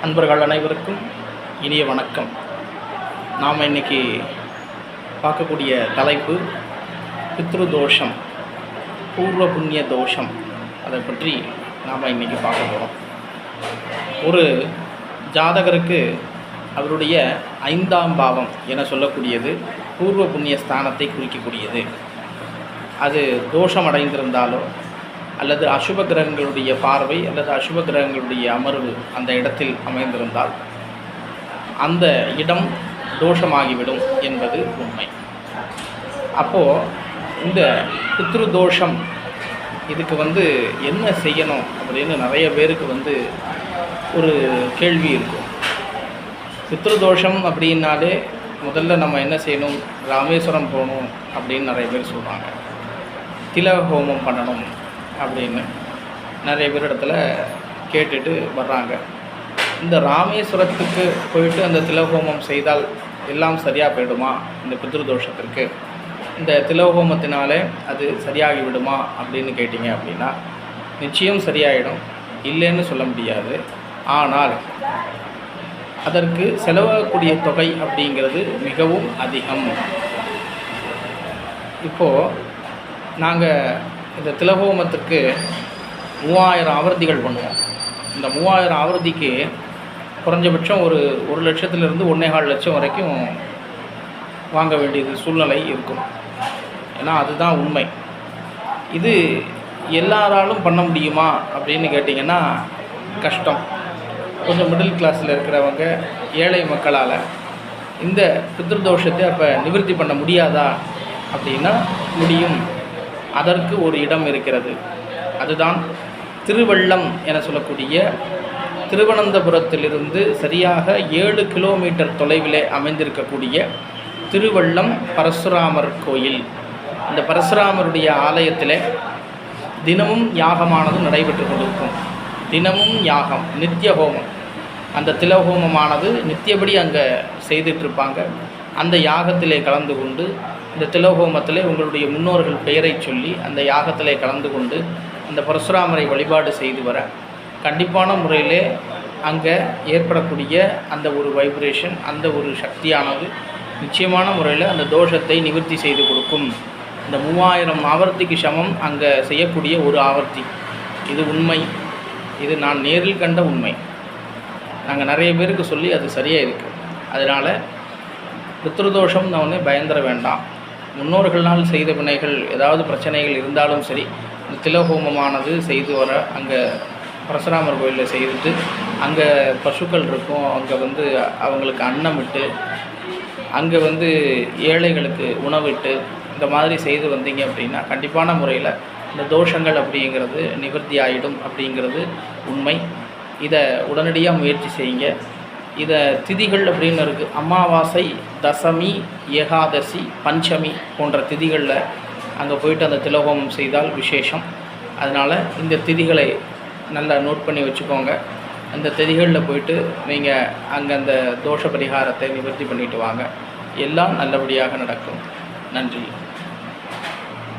அன்பர்கள் அனைவருக்கும் இனிய வணக்கம். நாம் இன்றைக்கி பார்க்கக்கூடிய தலைப்பு பித்ரு தோஷம், பூர்வ புண்ணிய தோஷம். அதை பற்றி நாம் இன்றைக்கி பார்க்க போகிறோம். ஒரு ஜாதகருக்கு அவருடைய 5ஆம் பாவம் என சொல்லக்கூடியது பூர்வ புண்ணிய ஸ்தானத்தை குறிக்கக்கூடியது. அது தோஷம் அடைந்திருந்தாலோ அல்லது அசுப கிரகங்களுடைய பார்வை அல்லது அசுப கிரகங்களுடைய அமர்வு அந்த இடத்தில் அமைந்திருந்தால் அந்த இடம் தோஷமாகிவிடும் என்பது உண்மை. அப்போது இந்த பித்ரு தோஷம் இதுக்கு என்ன செய்யணும் அப்படின்னு நிறைய பேருக்கு ஒரு கேள்வி இருக்கும். பித்ரு தோஷம் அப்படின்னாலே முதல்ல நம்ம என்ன செய்யணும், ராமேஸ்வரம் போகணும் அப்படின்னு நிறைய பேர் சொல்கிறாங்க. திலக ஹோமம் பண்ணணும் அப்படின்னு நிறைய பேர் இடத்துல கேட்டுட்டு வர்றாங்க. இந்த ராமேஸ்வரத்துக்கு போயிட்டு அந்த திலகோமம் செய்தால் எல்லாம் சரியாக போயிடுமா? இந்த பித்ருதோஷத்திற்கு இந்த திலகோமத்தினாலே அது சரியாகி விடுமா அப்படின்னு கேட்டிங்க அப்படின்னா நிச்சயம் சரியாயிடும், இல்லைன்னு சொல்ல முடியாது. ஆனால் அதற்கு செலவாகக்கூடிய தொகை அப்படிங்கிறது மிகவும் அதிகம். இப்போது நாங்கள் இந்த திலகோமத்துக்கு 3000 ஆவர்த்திகள் பண்ணுவோம். இந்த 3000 ஆவர்த்திக்கு குறைஞ்சபட்சம் ஒரு 1 லட்சத்திலிருந்து 1.25 லட்சம் வரைக்கும் வாங்க வேண்டியது சூழ்நிலை இருக்கும். ஏன்னா அதுதான் உண்மை. இது எல்லாராலும் பண்ண முடியுமா அப்படின்னு கேட்டிங்கன்னா கஷ்டம். கொஞ்சம் மிடில் கிளாஸில் இருக்கிறவங்க, ஏழை மக்களால் இந்த பித்ருதோஷத்தை அப்போ நிவர்த்தி பண்ண முடியாதா அப்படின்னா முடியும். அதற்கு ஒரு இடம் இருக்கிறது. அதுதான் திருவள்ளம் என சொல்லக்கூடிய திருவனந்தபுரத்திலிருந்து சரியாக 7 கிலோமீட்டர் தொலைவிலே அமைந்திருக்கக்கூடிய திருவள்ளம் பரசுராமர் கோயில். இந்த பரசுராமருடைய ஆலயத்தில் தினமும் யாகமானது நடைபெற்று கொண்டிருக்கும். தினமும் யாகம், நித்திய ஹோமம். அந்த திலஹோமமானது நித்தியபடி அங்கே செய்துட்ருப்பாங்க. அந்த யாகத்திலே கலந்து கொண்டு, இந்த திலஹோமத்திலே உங்களுடைய முன்னோர்கள் பெயரை சொல்லி அந்த யாகத்திலே கலந்து கொண்டு அந்த பரசுராமரை வழிபாடு செய்து வர கண்டிப்பான முறையிலே அங்கே ஏற்படக்கூடிய அந்த ஒரு வைப்ரேஷன், அந்த ஒரு சக்தியானது நிச்சயமான முறையில் அந்த தோஷத்தை நிவர்த்தி செய்து கொடுக்கும். இந்த 3000 ஆவர்த்திக்கு சமம் அங்கே செய்யக்கூடிய ஒரு ஆவர்த்தி. இது உண்மை. இது நான் நேரில் கண்ட உண்மை. நாங்கள் நிறைய பேருக்கு சொல்லி அது சரியாக இருக்குது. அதனால் பித்ருதோஷம் நான் பயந்துட வேண்டாம். முன்னோர்களால் செய்த வினைகள் ஏதாவது பிரச்சனைகள் இருந்தாலும் சரி, இந்த திலஹோமமானது செய்து வர அங்கே பரசுராமர் கோயிலில் செய்துட்டு அங்கே பசுக்கள் இருக்கும், அங்கே அவங்களுக்கு அன்னமிட்டு, அங்கே ஏழைகளுக்கு உணவிட்டு இந்த மாதிரி செய்து வந்தீங்க அப்படின்னா கண்டிப்பான முறையில் இந்த தோஷங்கள் அப்படிங்கிறது நிவர்த்தி ஆகிடும் அப்படிங்கிறது உண்மை. இதை உடனடியாக முயற்சி செய்யுங்க. இதை திதிகள் அப்படின்னு இருக்குது. அமாவாசை, தசமி, ஏகாதசி, பஞ்சமி போன்ற திதிகளில் அங்கே போயிட்டு அந்த திலஹோமம் செய்தால் விசேஷம். அதனால் இந்த திதிகளை நல்லா நோட் பண்ணி வச்சுக்கோங்க. அந்த திதிகளில் போயிட்டு நீங்கள் அங்கே அந்த தோஷ பரிகாரத்தை நிவர்த்தி பண்ணிட்டு வாங்க. எல்லாம் நல்லபடியாக நடக்கும். நன்றி.